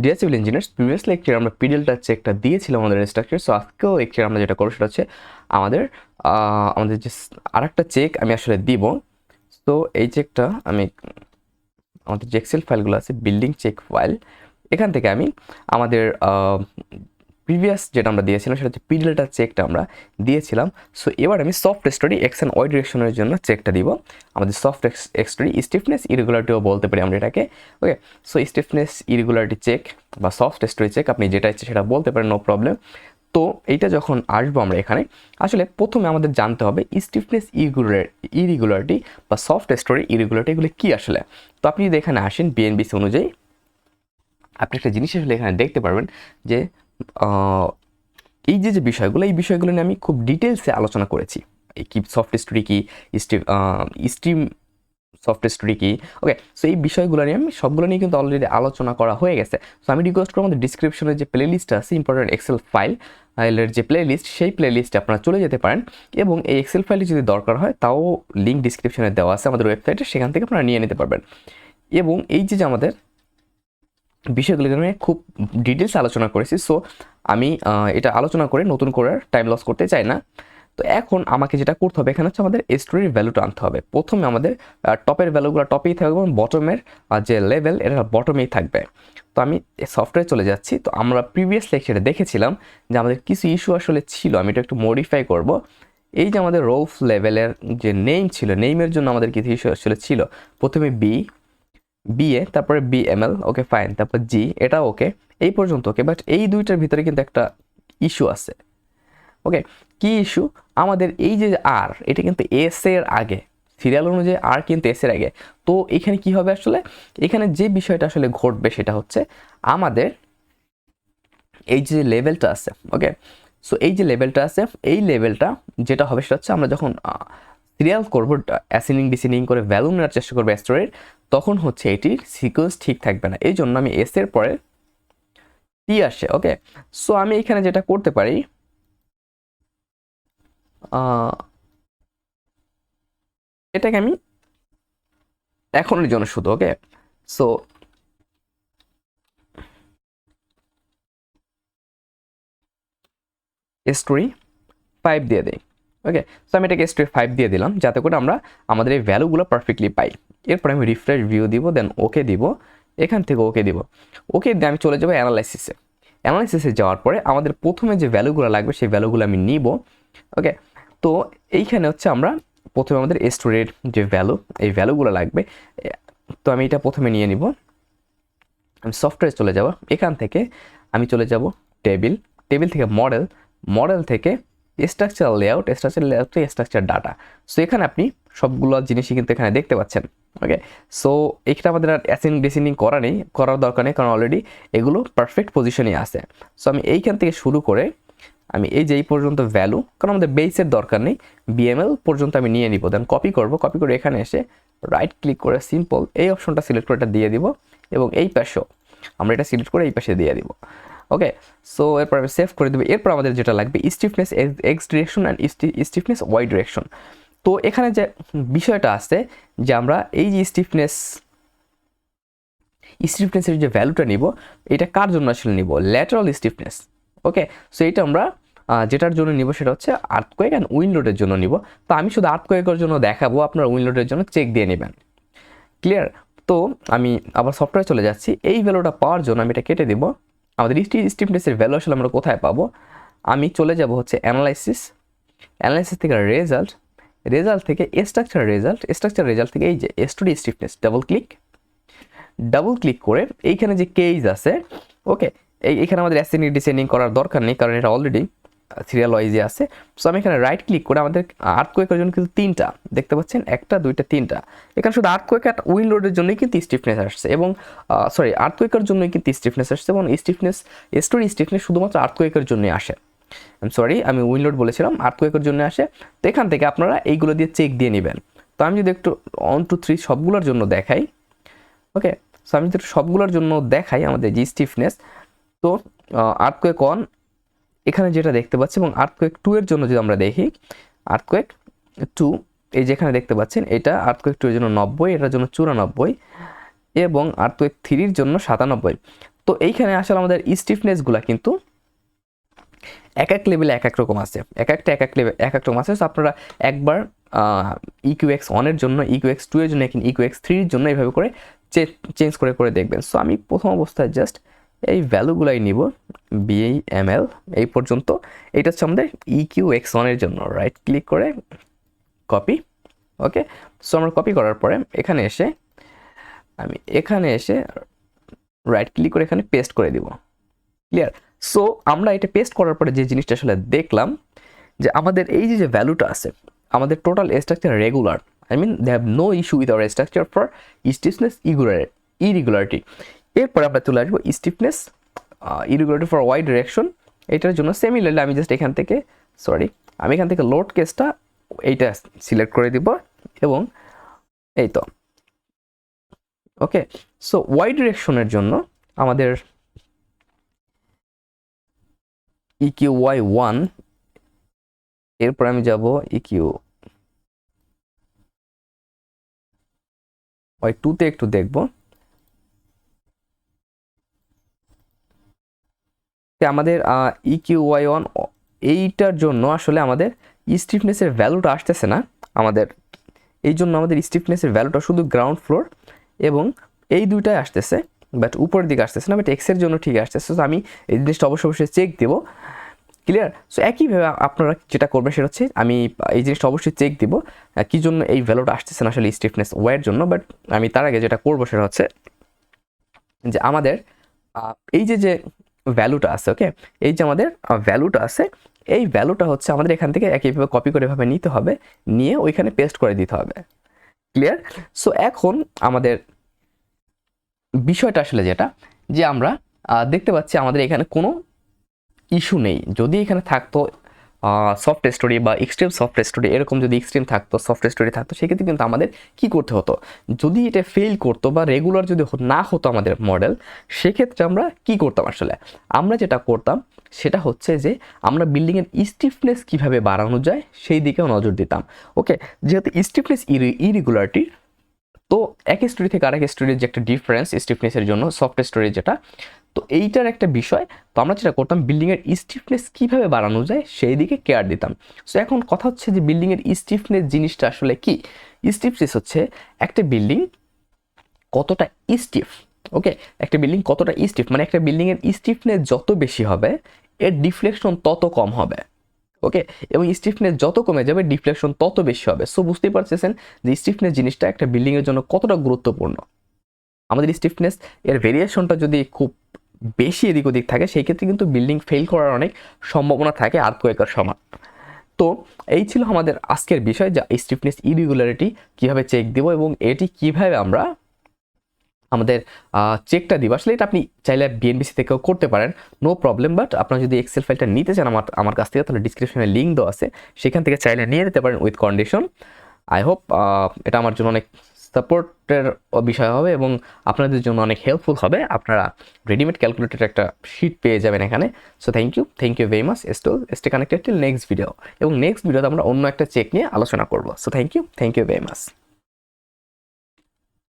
Deer civil engineers, previous লেকচারে আমরা পিডিএলটা চেকটা দিয়েছিলাম আমাদের স্ট্রাকচার। সো আজকেও লেকচারে আমরা যেটা করবো সেটা হচ্ছে আমাদের আমাদের যে আরেকটা চেক আমি আসলে দিব। তো এই চেকটা আমি আমাদের যে এক্সেল ফাইলগুলো আছে, বিল্ডিং চেক ফাইল, এখান থেকে আমি আমাদের প্রিভিয়াস যেটা আমরা দিয়েছিলাম সেটা হচ্ছে পিডিএলটা চেকটা আমরা দিয়েছিলাম। সো এবার আমি soft storey X and Y ডিরেকশনের জন্য চেকটা দিব। আমাদের সফট স্টোরি স্টিফনেস ইরেগুলারিটিও বলতে পারি আমরা এটাকে। ওকে, সো স্টিফনেস ইরেগুলারিটি চেক বা সফট স্টোরি চেক, আপনি যেটা ইচ্ছে সেটা বলতে পারেন, নো প্রবলেম। তো এইটা যখন আসবো আমরা এখানে, আসলে প্রথমে আমাদের জানতে হবে স্টিফনেস ইরেগুলারিটি বা সফট স্টোরি ইরেগুলারিটি এগুলো কী আসলে। তো আপনি যদি এখানে আসেন বিএনবিসি অনুযায়ী, আপনি একটা জিনিস আসলে এখানে দেখতে পারবেন যে এই যে বিষয়গুলো, এই বিষয়গুলো নিয়ে আমি খুব ডিটেলসে আলোচনা করেছি। এই কি সফট স্টোরি কি, স্ট্রিম সফট স্টোরি কি। ওকে, সো এই বিষয়গুলো নিয়ে আমি সবগুলো নিয়ে কিন্তু অলরেডি আলোচনা করা হয়ে গেছে। সো আমি রিকোয়েস্ট করবো আমাদের ডিসক্রিপশনে যে প্লে লিস্ট আছে ইম্পর্টেন্ট এক্সেল ফাইলের যে প্লে লিস্ট, সেই প্লে লিস্টে আপনারা চলে যেতে পারেন এবং এই এক্সেল ফাইলটি যদি দরকার হয় তাও লিঙ্ক ডিসক্রিপশনে দেওয়া আছে আমাদের ওয়েবসাইটে, সেখান থেকে আপনারা নিয়ে নিতে পারবেন। এবং এই যে আমাদের বিষয়গুলো আমি খুব ডিটেলস আলোচনা করেছি। সো আমি এটা আলোচনা করে নতুন করে টাইম লস করতে চাই না। তো এখন আমাকে যেটা করতে হবে এখানে হচ্ছে আমাদের স্টোরির ভ্যালুটা আনতে হবে। প্রথমে আমাদের টপের ভ্যালুগুলো টপেই থাকবে এবং বটমের যে লেভেল এটা বটমেই থাকবে। তো আমি সফটওয়্যারে চলে যাচ্ছি। তো আমরা প্রিভিয়াস লেকচারে দেখেছিলাম যে আমাদের কিছু ইস্যু আসলে ছিল, আমি এটা একটু মডিফাই করব। এই যে আমাদের রোলস লেভেলের যে নেম ছিল, নেইমের জন্য আমাদের কিছু ইস্যু আসলে ছিল। প্রথমে বিএ, তারপরে বিএমএল, ওকে ফাইন, তারপর জি, এটা ওকে, এই পর্যন্ত ওকে। বাট এই দুইটার ভিতরে কিন্তু একটা ইস্যু আছে। ওকে, কি ইস্যু? আমাদের এই যে আর, এটা কিন্তু এস এর আগে, সিরিয়াল অনুযায়ী আর কিন্তু এস এর আগে। তো এখানে কি হবে আসলে, এখানে যে বিষয়টা আসলে ঘটবে সেটা হচ্ছে আমাদের এই যে লেভেলটা আছে, ওকে, সো এই যে লেভেলটা আছে, এই লেভেলটা যেটা হবে সেটা হচ্ছে আমরা যখন সিরিয়াল করবো, অ্যাসেন্ডিং ডিসেন্ডিং করে ভ্যালু নেওয়ার চেষ্টা করবো স্টোরের, তখন হচ্ছে এটির সিকোয়েন্স ঠিক থাকবে না। এই জন্য আমি এস এর পরে টি আসে। ওকে, সো আমি এখানে যেটা করতে পারি, এটাকে আমি এখনের জন্য শুধু, ওকে, সো স্টোরি 5 দিয়ে দিই। ওকে, সো আমি এটাকে স্টোরি 5 দিয়ে দিলাম যাতে করে আমরা আমাদের এই ভ্যালুগুলো পারফেক্টলি পাই। এরপর আমি রিফ্রেশ ভিউ দিব, দেন ওকে দিব, এখান থেকে ওকে দিব। ওকে দিয়ে আমি চলে যাবো অ্যানালাইসিসে। অ্যানালাইসিসে যাওয়ার পরে আমাদের প্রথমে যে ভ্যালুগুলো লাগবে সেই ভ্যালুগুলো আমি নিব। ওকে, তো এইখানে হচ্ছে আমরা প্রথমে আমাদের স্টোরের যে ভ্যালু, এই ভ্যালুগুলো লাগবে। তো আমি এটা প্রথমে নিয়ে নিব। আমি সফটওয়্যারে চলে যাব, এখান থেকে আমি চলে যাব টেবিল থেকে মডেল থেকে স্ট্রাকচার লেআউট থেকে স্ট্রাকচার ডাটা। সো এখানে আপনি সবগুলো জিনিসই কিন্তু এখানে দেখতে পাচ্ছেন। ওকে, সো এখানে আমাদের আর অ্যাসেন্ডিং ডিসেন্ডিং করার দরকার নেই, কারণ অলরেডি এগুলো পারফেক্ট পজিশনে আছে। সো আমি এইখান থেকে শুরু করে আমি এই যে এই পর্যন্ত ভ্যালু, কারণ আমাদের বেসের দরকার নেই, বিএমএল পর্যন্ত আমি নিয়ে নিব। দেন কপি করে এখানে এসে রাইট ক্লিক করে সিম্পল এই অপশনটা সিলেক্ট করে এটা দিয়ে দিব এবং এই পাশেও আমরা এটা সিলেক্ট করে এই পাশে দিয়ে দিব। ওকে, সো এরপর আমি সেভ করে দেবো। এরপর আমাদের যেটা লাগবে stiffness X direction and stiffness Y direction. তো এখানে যে বিষয়টা আছে যে আমরা এই যে স্টিফনেসের যে ভ্যালুটা নিব, এটা কার জন্য আসলে নিব? Lateral stiffness. ওকে, সো এটা আমরা যেটার জন্য নিব সেটা হচ্ছে আর্থকোয়েক অ্যান্ড উইন্ড লোডের জন্য নিব। তো আমি শুধু আর্থকোয়েকের জন্য দেখাবো, আপনারা উইন্ড লোডের জন্য চেক দিয়ে নেবেন। ক্লিয়ার? তো আমি আবার সফটওয়্যারে চলে যাচ্ছি। এই ভ্যালুটা পাওয়ার জন্য আমি এটা কেটে দেব। আমাদের স্টিফনেসের ভ্যালু আসলে আমরা কোথায় পাবো? আমি চলে যাব হচ্ছে অ্যানালাইসিস থেকে রেজাল্ট থেকে স্ট্রাকচার রেজাল্ট থেকে এই যে স্টোরি স্টিফনেস, ডাবল ক্লিক করে এইখানে যে কেজ আছে, ওকে, এইখানে আমাদের অ্যাসেন্ডিং ডিসেন্ডিং করার দরকার নেই, কারণ এটা অলরেডি সিরিয়াল ওয়াইজে আছে। সো আমি এখানে রাইট ক্লিক করে আমাদের আর্থকোয়েকের জন্য কিন্তু 3টা দেখতে পাচ্ছেন, 1 2 3টা। এখানে শুধু আর্থকোয়েক আর উইন্ড লোডের জন্যই কিন্তু স্টিফনেস আসছে, এবং সরি আর্থকোয়েকের জন্যই কিন্তু স্টিফনেস আসছে, এবং স্টোরি স্টিফনেস শুধুমাত্র আর্থকোয়েকের জন্যই আসে। আমি উইন্ড লোড বলেছিলাম, আর্থকোয়েকের জন্য আসে। তো এখান থেকে আপনারা এইগুলো দিয়ে চেক দিয়ে নেবেন। তো আমি যদি একটু 1 2 3 সবগুলোর জন্য দেখাই, ওকে, সো আমি যদি সবগুলোর জন্য দেখাই আমাদের যে স্টিফনেস, তো আর্থকোয়েক 1 এখানে যেটা দেখতে পাচ্ছি, এবং আর্থকোয়েক 2 এর জন্য যদি আমরা দেখি, আর্থকোয়েক 2 এই যেখানে দেখতে পাচ্ছেন, এটা আর্থকোয়েক 2 এর জন্য 90, এটার জন্য 94, এবং আর্থকোয়েক 3 এর জন্য 97। তো এইখানে আসলে আমাদের স্টিফনেসগুলো কিন্তু এক এক লেভেলে এক এক রকম আছে, এক এক লেভেল এক এক রকম আছে। সো আপনারা একবার EQX 1 এর জন্য, EQX 2 এর জন্য, EQX 3 এর জন্য এইভাবে করে চেঞ্জ করে করে দেখবেন। সো আমি প্রথম অবস্থায় জাস্ট এই ভ্যালুগুলাই নিব, BML এই পর্যন্ত। এটা হচ্ছে আমাদের EQX 1 এর জন্য। রাইট ক্লিক করে কপি। ওকে, সো আমরা কপি করার পরে এখানে এসে রাইট ক্লিক করে এখানে পেস্ট করে দিব। ক্লিয়ার? সো আমরা এটা পেস্ট করার পরে যে জিনিসটা আসলে দেখলাম যে আমাদের এই যে ভ্যালুটা আছে, আমাদের total structure regular, they have no issue with our structure for stiffness irregularity. এরপরে আমরা চলে আসবো stiffness irregularity for Y direction. এটার জন্য সিমিলারলি আমি জাস্ট এখান থেকে লোড কেসটা এইটা সিলেক্ট করে দিব এবং এই তো। ওকে, সো ওয়াই ডিরেকশনের জন্য আমাদের EQY1, এরপর আমি যাব EQY2 তে একটু দেখব। আমাদের EQY1 এইটার জন্য আসলে আমাদের স্টিফনেসের ভ্যালুটা আসতেছে না আমাদের, এই জন্য আমাদের স্টিফনেসের ভ্যালুটা শুধু গ্রাউন্ড ফ্লোর এবং এই দুইটাই আসতেছে, বাট উপরের দিকে আসতেছে না, বাট এক্সের জন্য ঠিক আসতেছে। তো আমি এই জিনিসটা অবশ্যই চেক দেব। ক্লিয়ার? সো একইভাবে আপনারা যেটা করবেন সেটা হচ্ছে, আমি এই জিনিসটা অবশ্যই চেক দিব কী জন্য এই ভ্যালুটা আসতেছে না আসলে স্টিফনেস ওয়ের জন্য। বাট আমি তার আগে যেটা করবো সেটা হচ্ছে যে আমাদের এই যে ভ্যালুটা আছে, ওকে, এই যে আমাদের ভ্যালুটা আছে, এই ভ্যালুটা হচ্ছে আমাদের এখান থেকে একইভাবে কপি করে এভাবে নিতে হবে, নিয়ে ওইখানে পেস্ট করে দিতে হবে। ক্লিয়ার? সো এখন আমাদের বিষয়টা আসলে যেটা, যে আমরা দেখতে পাচ্ছি আমাদের এখানে কোনো ইস্যু নেই। যদি এখানে থাকতো সফট স্টোরি বা এক্সট্রিম সফট স্টোরি, এরকম যদি এক্সট্রিম থাকতো, সফট স্টোরি থাকতো, সেক্ষেত্রে কিন্তু আমাদের কি করতে হতো, যদি এটা ফেল করতো বা রেগুলার যদি না হতো আমাদের মডেল, সেক্ষেত্রে আমরা কি করতাম আসলে, আমরা যেটা করতাম সেটা হচ্ছে যে আমরা বিল্ডিংয়ের স্টিফনেস কিভাবে বাড়ানো যায় সেই দিকেও নজর দিতাম। ওকে, যেহেতু স্টিফনেস ইরেগুলারিটি, তো এক স্টোরি থেকে আরেক স্টোরির যে একটা ডিফারেন্স স্টিফনেসের জন্য সফট স্টোরি যেটা, তো এইটার একটা বিষয়। তো আমরা যেটা করতাম, বিল্ডিংয়ের স্টিফনেস কীভাবে বাড়ানো যায় সেই দিকে কেয়ার দিতাম। সো এখন কথা হচ্ছে যে বিল্ডিংয়ের স্টিফনেস জিনিসটা আসলে কি? স্টিফনেস হচ্ছে একটা বিল্ডিং কতটা স্টিফ। ওকে, একটা বিল্ডিং কতটা স্টিফ, মানে একটা বিল্ডিংয়ের স্টিফনেস যত বেশি হবে এর ডিফ্লেকশন তত কম হবে। ওকে, এবং স্টিফনেস যত কমে যাবে ডিফ্লেকশন তত বেশি হবে। সো বুঝতেই পারছেন যে স্টিফনেস জিনিসটা একটা বিল্ডিংয়ের জন্য কতটা গুরুত্বপূর্ণ। আমাদের স্টিফনেস এর ভেরিয়েশনটা যদি খুব বেশি এদিক ওদিক থাকে, সেই ক্ষেত্রে কিন্তু বিল্ডিং ফেল করার অনেক সম্ভাবনা থাকে আর্থকোয়েকের সমান। তো এই ছিল আমাদের আজকের বিষয়, যে স্টিফনেস ইরেগুলারিটি কীভাবে চেক দিব এবং এটি কিভাবে আমরা আমাদের চেকটা দিব। আসলে এটা আপনি চাইলে বিএনবিসি থেকেও করতে পারেন, নো প্রবলেম। বাট আপনারা যদি এক্সেল ফাইলটা নিতে চান আমার কাছ থেকে, তাহলে ডিসক্রিপশনে লিঙ্ক দেওয়া আছে, সেখান থেকে চাইলে নিয়ে নিতে পারেন উইথ কন্ডিশন। আই হোপ এটা আমার জন্য অনেক সাপোর্টের বিষয় হবে এবং আপনাদের জন্য অনেক হেল্পফুল হবে। আপনারা রেডিমেড ক্যালকুলেটর একটা শিট পেয়ে যাবেন এখানে। So thank you very much. Stay connected till next video, এবং নেক্সট ভিডিওতে আমরা অন্য একটা চেক নিয়ে আলোচনা করবো। So thank you very much.